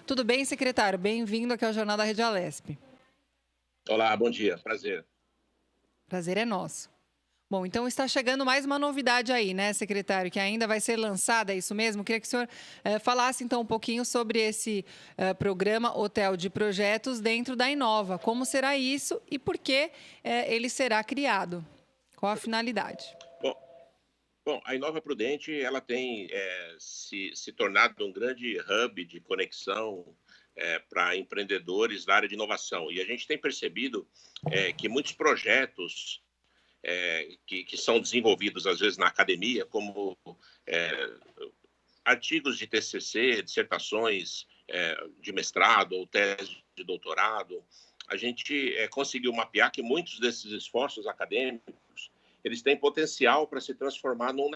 Tudo bem, secretário? Bem-vindo aqui ao Jornal da Rede Alesp. Olá, bom dia, prazer. Prazer é nosso. Bom, então está chegando mais uma novidade aí, né, secretário, que ainda vai ser lançada, é isso mesmo? Queria que o senhor falasse então um pouquinho sobre esse programa Hotel de Projetos dentro da Inova. Como será isso e por que ele será criado? Qual a finalidade? Bom, a Inova Prudente ela tem se tornado um grande hub de conexão para empreendedores da área de inovação. E a gente tem percebido que muitos projetos que são desenvolvidos, às vezes, na academia, como é, artigos de TCC, dissertações de mestrado ou tese de doutorado, a gente conseguiu mapear que muitos desses esforços acadêmicos eles têm potencial para se transformar num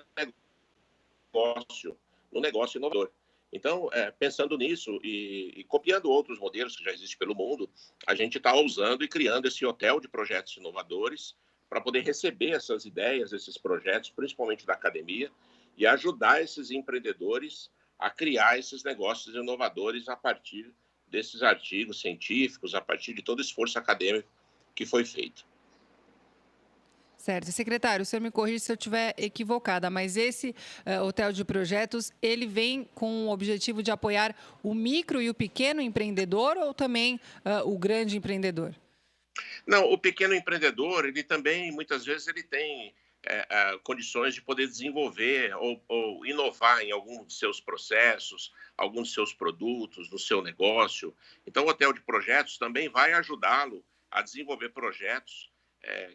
negócio inovador. Então, pensando nisso e copiando outros modelos que já existem pelo mundo, a gente está usando e criando esse hotel de projetos inovadores para poder receber essas ideias, esses projetos, principalmente da academia, e ajudar esses empreendedores a criar esses negócios inovadores a partir desses artigos científicos, a partir de todo esforço acadêmico que foi feito. Certo. Secretário, o senhor me corrige se eu estiver equivocada, mas esse hotel de projetos, ele vem com o objetivo de apoiar o micro e o pequeno empreendedor ou também o grande empreendedor? Não, o pequeno empreendedor, ele também, muitas vezes, ele tem condições de poder desenvolver ou inovar em algum de seus processos, alguns de seus produtos, no seu negócio. Então, o hotel de projetos também vai ajudá-lo a desenvolver projetos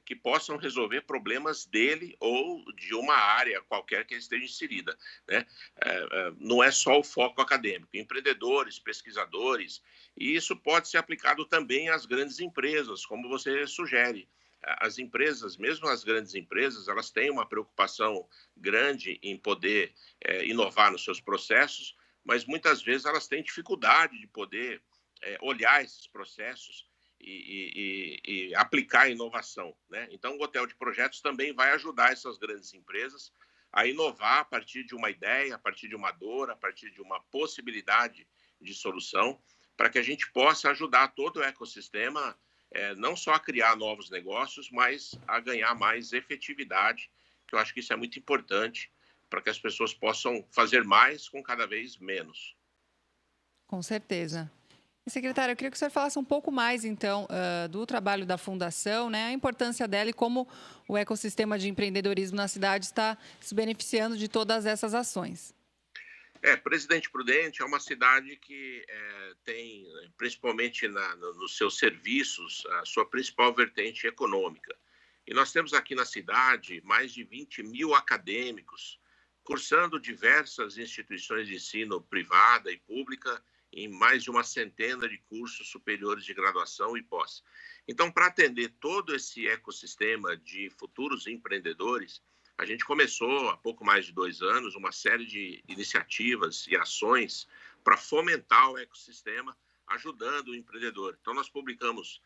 que possam resolver problemas dele ou de uma área qualquer que ele esteja inserida, né? Não é só o foco acadêmico, empreendedores, pesquisadores, e isso pode ser aplicado também às grandes empresas, como você sugere. As empresas, mesmo as grandes empresas, elas têm uma preocupação grande em poder inovar nos seus processos, mas muitas vezes elas têm dificuldade de poder olhar esses processos e aplicar a inovação, né? Então, o hotel de projetos também vai ajudar essas grandes empresas a inovar a partir de uma ideia, a partir de uma dor, a partir de uma possibilidade de solução, para que a gente possa ajudar todo o ecossistema, não só a criar novos negócios, mas a ganhar mais efetividade, que eu acho que isso é muito importante para que as pessoas possam fazer mais com cada vez menos. Com certeza. E, secretário, eu queria que o senhor falasse um pouco mais, então, do trabalho da Fundação, né, a importância dela e como o ecossistema de empreendedorismo na cidade está se beneficiando de todas essas ações. Presidente Prudente é uma cidade que tem, principalmente nos seus serviços, a sua principal vertente econômica. E nós temos aqui na cidade mais de 20 mil acadêmicos cursando diversas instituições de ensino privada e pública em mais de uma centena de cursos superiores de graduação e pós. Então, para atender todo esse ecossistema de futuros empreendedores, a gente começou, há pouco mais de 2 anos, uma série de iniciativas e ações para fomentar o ecossistema, ajudando o empreendedor. Então, nós publicamos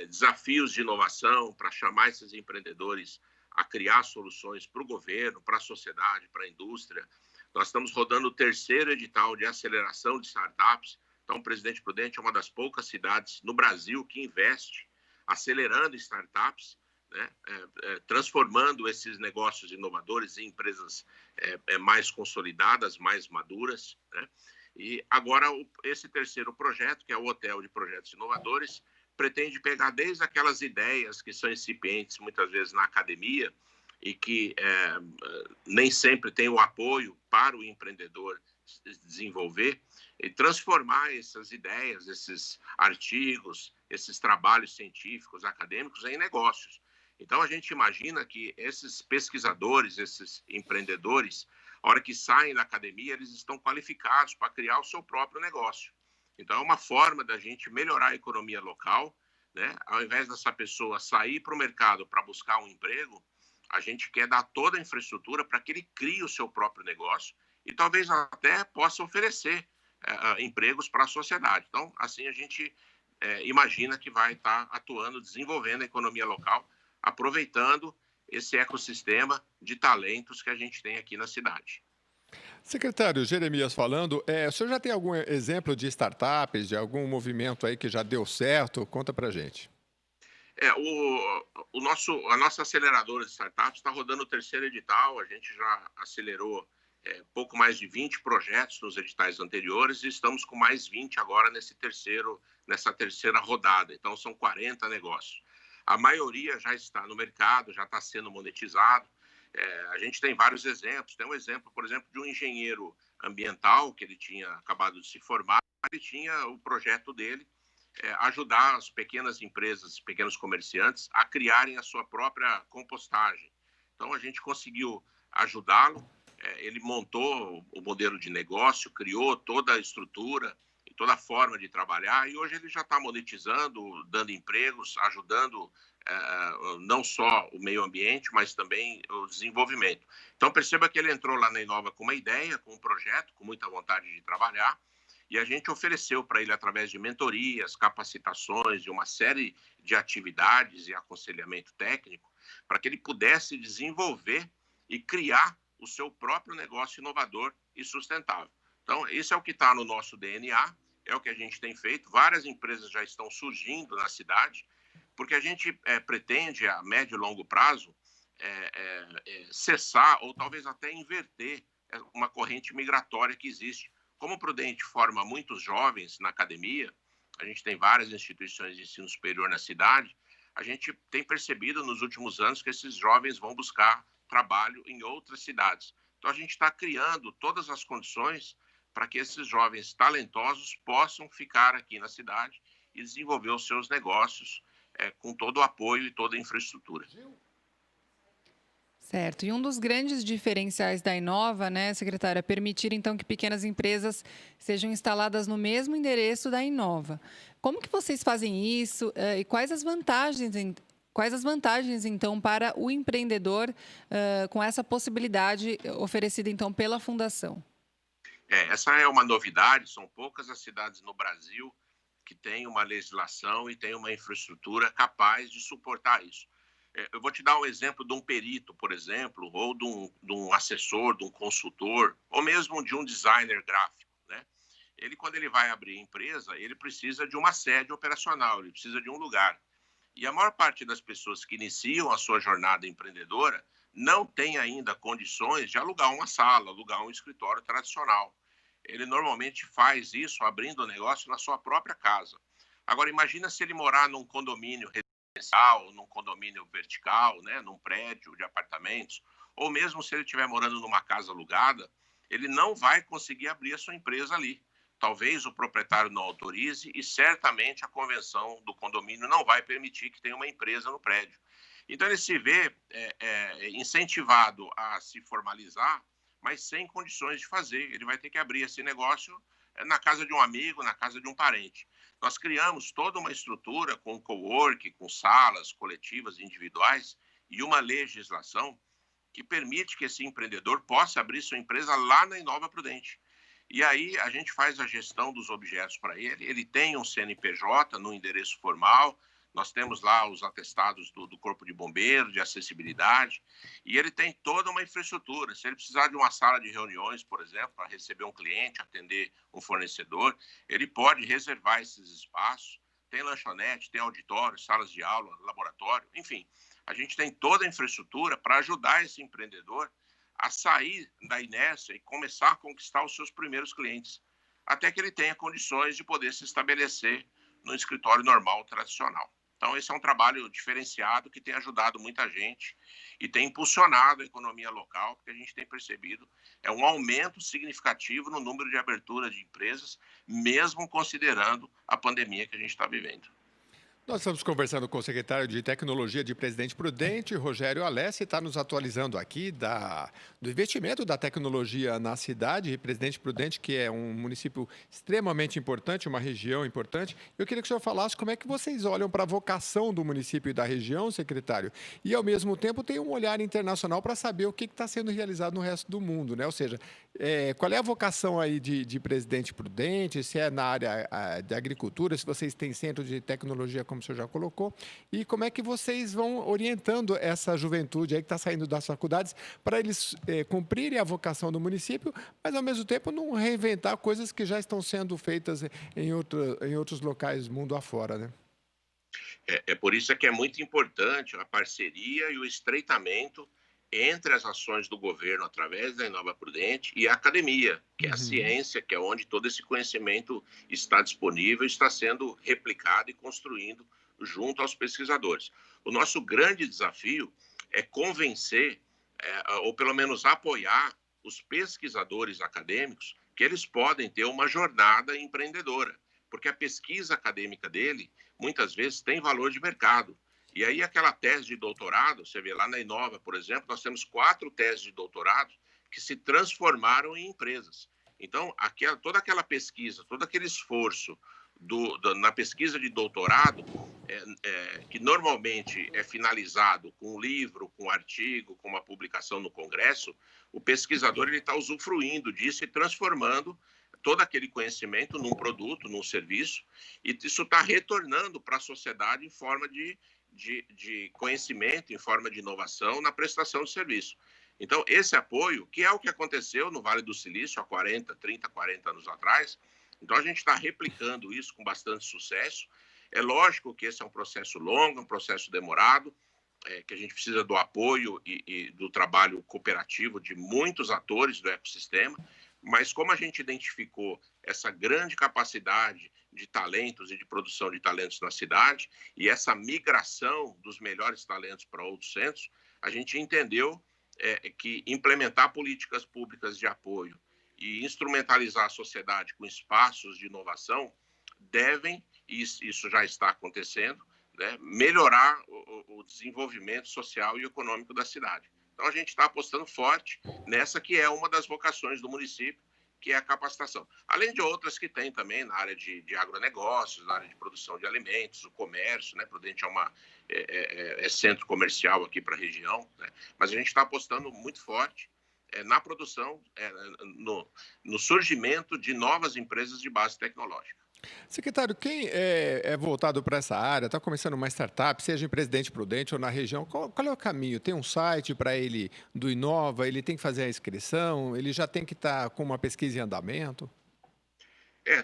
desafios de inovação para chamar esses empreendedores a criar soluções para o governo, para a sociedade, para a indústria. Nós estamos rodando o terceiro edital de aceleração de startups. Então, o Presidente Prudente é uma das poucas cidades no Brasil que investe acelerando startups, né, transformando esses negócios inovadores em empresas mais consolidadas, mais maduras, né? E agora esse terceiro projeto, que é o Hotel de Projetos Inovadores, pretende pegar desde aquelas ideias que são incipientes, muitas vezes na academia, e que nem sempre tem o apoio para o empreendedor desenvolver, e transformar essas ideias, esses artigos, esses trabalhos científicos, acadêmicos, em negócios. Então, a gente imagina que esses pesquisadores, esses empreendedores, a hora que saem da academia, eles estão qualificados para criar o seu próprio negócio. Então, é uma forma da gente melhorar a economia local, né? Ao invés dessa pessoa sair para o mercado para buscar um emprego, a gente quer dar toda a infraestrutura para que ele crie o seu próprio negócio e talvez até possa oferecer empregos para a sociedade. Então, assim, a gente imagina que vai estar atuando, desenvolvendo a economia local, aproveitando esse ecossistema de talentos que a gente tem aqui na cidade. Secretário Jeremias falando, o senhor já tem algum exemplo de startups, de algum movimento aí que já deu certo? Conta pra gente. A nossa aceleradora de startups está rodando o terceiro edital, a gente já acelerou pouco mais de 20 projetos nos editais anteriores e estamos com mais 20 agora nessa terceira rodada, então são 40 negócios. A maioria já está no mercado, já está sendo monetizado. A gente tem vários exemplos, tem um exemplo, por exemplo, de um engenheiro ambiental que ele tinha acabado de se formar, ele tinha o projeto dele ajudar as pequenas empresas, pequenos comerciantes a criarem a sua própria compostagem. Então, a gente conseguiu ajudá-lo, ele montou o modelo de negócio, criou toda a estrutura e toda a forma de trabalhar, e hoje ele já está monetizando, dando empregos, ajudando não só o meio ambiente, mas também o desenvolvimento. Então, perceba que ele entrou lá na Inova com uma ideia, com um projeto, com muita vontade de trabalhar, e a gente ofereceu para ele, através de mentorias, capacitações, de uma série de atividades e aconselhamento técnico, para que ele pudesse desenvolver e criar o seu próprio negócio inovador e sustentável. Então, isso é o que está no nosso DNA, é o que a gente tem feito. Várias empresas já estão surgindo na cidade, porque a gente pretende, a médio e longo prazo, cessar ou talvez até inverter uma corrente migratória que existe. Como o Prudente forma muitos jovens na academia, a gente tem várias instituições de ensino superior na cidade, a gente tem percebido nos últimos anos que esses jovens vão buscar trabalho em outras cidades. Então, a gente está criando todas as condições para que esses jovens talentosos possam ficar aqui na cidade e desenvolver os seus negócios com todo o apoio e toda a infraestrutura. Certo. E um dos grandes diferenciais da Inova, né, secretária, é permitir então que pequenas empresas sejam instaladas no mesmo endereço da Inova. Como que vocês fazem isso e quais as vantagens então para o empreendedor com essa possibilidade oferecida então pela fundação? Essa é uma novidade, são poucas as cidades no Brasil que têm uma legislação e têm uma infraestrutura capaz de suportar isso. Eu vou te dar um exemplo de um perito, por exemplo, ou de um assessor, de um consultor, ou mesmo de um designer gráfico, né? Quando ele vai abrir empresa, ele precisa de uma sede operacional, ele precisa de um lugar. E a maior parte das pessoas que iniciam a sua jornada empreendedora não tem ainda condições de alugar uma sala, alugar um escritório tradicional. Ele normalmente faz isso abrindo o negócio na sua própria casa. Agora, imagina se ele morar num condomínio residencial, num condomínio vertical, né, num prédio de apartamentos, ou mesmo se ele estiver morando numa casa alugada, ele não vai conseguir abrir a sua empresa ali. Talvez o proprietário não autorize e certamente a convenção do condomínio não vai permitir que tenha uma empresa no prédio. Então ele se vê incentivado a se formalizar, mas sem condições de fazer. Ele vai ter que abrir esse negócio na casa de um amigo, na casa de um parente. Nós criamos toda uma estrutura com cowork, com salas coletivas individuais e uma legislação que permite que esse empreendedor possa abrir sua empresa lá na Inova Prudente. E aí a gente faz a gestão dos objetos para ele, ele tem um CNPJ no endereço formal, nós temos lá os atestados do Corpo de Bombeiros, de acessibilidade, e ele tem toda uma infraestrutura. Se ele precisar de uma sala de reuniões, por exemplo, para receber um cliente, atender um fornecedor, ele pode reservar esses espaços. Tem lanchonete, tem auditório, salas de aula, laboratório, enfim. A gente tem toda a infraestrutura para ajudar esse empreendedor a sair da inércia e começar a conquistar os seus primeiros clientes, até que ele tenha condições de poder se estabelecer no escritório normal, tradicional. Então, esse é um trabalho diferenciado que tem ajudado muita gente e tem impulsionado a economia local, porque a gente tem percebido um aumento significativo no número de abertura de empresas, mesmo considerando a pandemia que a gente está vivendo. Nós estamos conversando com o secretário de Tecnologia de Presidente Prudente, Rogério Alessi, está nos atualizando aqui do investimento da tecnologia na cidade. Presidente Prudente, que é um município extremamente importante, uma região importante. Eu queria que o senhor falasse como é que vocês olham para a vocação do município e da região, secretário, e ao mesmo tempo tem um olhar internacional para saber o que está sendo realizado no resto do mundo, né? Ou seja, qual é a vocação aí de Presidente Prudente, se é na área de agricultura, se vocês têm centro de tecnologia como como o senhor já colocou, e como é que vocês vão orientando essa juventude aí que está saindo das faculdades para eles cumprirem a vocação do município, mas ao mesmo tempo não reinventar coisas que já estão sendo feitas em outros locais mundo afora, né? É por isso que é muito importante a parceria e o estreitamento entre as ações do governo através da Inova Prudente e a academia, que é a Uhum. ciência, que é onde todo esse conhecimento está disponível, está sendo replicado e construindo junto aos pesquisadores. O nosso grande desafio é convencer, ou pelo menos apoiar, os pesquisadores acadêmicos que eles podem ter uma jornada empreendedora, porque a pesquisa acadêmica dele muitas vezes tem valor de mercado. E aí aquela tese de doutorado, você vê lá na Inova, por exemplo, nós temos 4 teses de doutorado que se transformaram em empresas. Então, toda aquela pesquisa, todo aquele esforço na pesquisa de doutorado, que normalmente é finalizado com um livro, com um artigo, com uma publicação no Congresso, o pesquisador está usufruindo disso e transformando todo aquele conhecimento num produto, num serviço, e isso está retornando para a sociedade em forma de conhecimento, em forma de inovação na prestação de serviço. Então, esse apoio, que é o que aconteceu no Vale do Silício há 40 anos atrás, então a gente está replicando isso com bastante sucesso. É lógico que esse é um processo longo, um processo demorado, que a gente precisa do apoio e do trabalho cooperativo de muitos atores do ecossistema, mas como a gente identificou essa grande capacidade de talentos e de produção de talentos na cidade e essa migração dos melhores talentos para outros centros, a gente entendeu que implementar políticas públicas de apoio e instrumentalizar a sociedade com espaços de inovação devem, e isso já está acontecendo, né, melhorar o desenvolvimento social e econômico da cidade. Então, a gente está apostando forte nessa que é uma das vocações do município, que é a capacitação. Além de outras que tem também na área de agronegócios, na área de produção de alimentos, o comércio, né? Prudente é centro comercial aqui para a região, né? Mas a gente está apostando muito forte na produção, no surgimento de novas empresas de base tecnológica. Secretário, quem é voltado para essa área, está começando uma startup, seja em Presidente Prudente ou na região, qual é o caminho? Tem um site para ele do Inova, ele tem que fazer a inscrição, ele já tem que estar com uma pesquisa em andamento?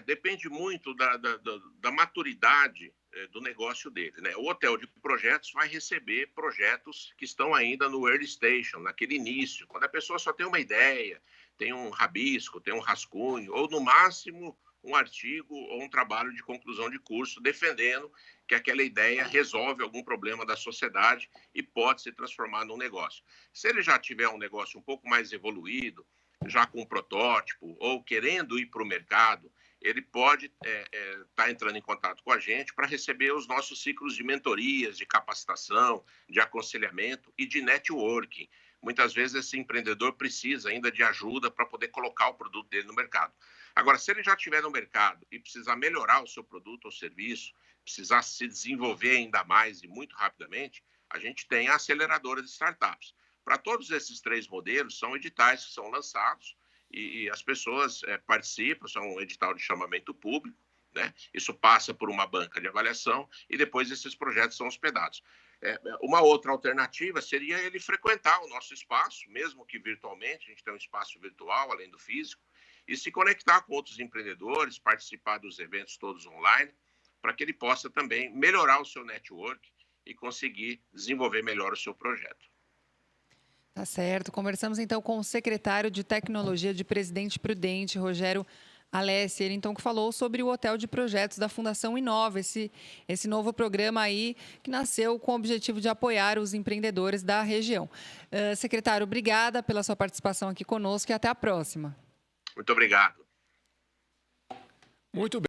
Depende muito da maturidade do negócio dele, né? O hotel de projetos vai receber projetos que estão ainda no early station, naquele início, quando a pessoa só tem uma ideia, tem um rabisco, tem um rascunho, ou no máximo um artigo ou um trabalho de conclusão de curso defendendo que aquela ideia resolve algum problema da sociedade e pode se transformar num negócio. Se ele já tiver um negócio um pouco mais evoluído, já com um protótipo ou querendo ir para o mercado, ele pode estar entrando em contato com a gente para receber os nossos ciclos de mentorias, de capacitação, de aconselhamento e de networking. Muitas vezes esse empreendedor precisa ainda de ajuda para poder colocar o produto dele no mercado. Agora, se ele já estiver no mercado e precisar melhorar o seu produto ou serviço, precisar se desenvolver ainda mais e muito rapidamente, a gente tem a aceleradora de startups. Para todos esses 3 modelos, são editais que são lançados e as pessoas participam, são um edital de chamamento público, né? Isso passa por uma banca de avaliação e depois esses projetos são hospedados. Uma outra alternativa seria ele frequentar o nosso espaço, mesmo que virtualmente, a gente tem um espaço virtual além do físico, e se conectar com outros empreendedores, participar dos eventos todos online, para que ele possa também melhorar o seu network e conseguir desenvolver melhor o seu projeto. Tá certo. Conversamos então com o secretário de Tecnologia de Presidente Prudente, Rogério Alessi. Ele então que falou sobre o Hotel de Projetos da Fundação Inova, esse novo programa aí que nasceu com o objetivo de apoiar os empreendedores da região. Secretário, obrigada pela sua participação aqui conosco e até a próxima. Muito obrigado. Muito bem.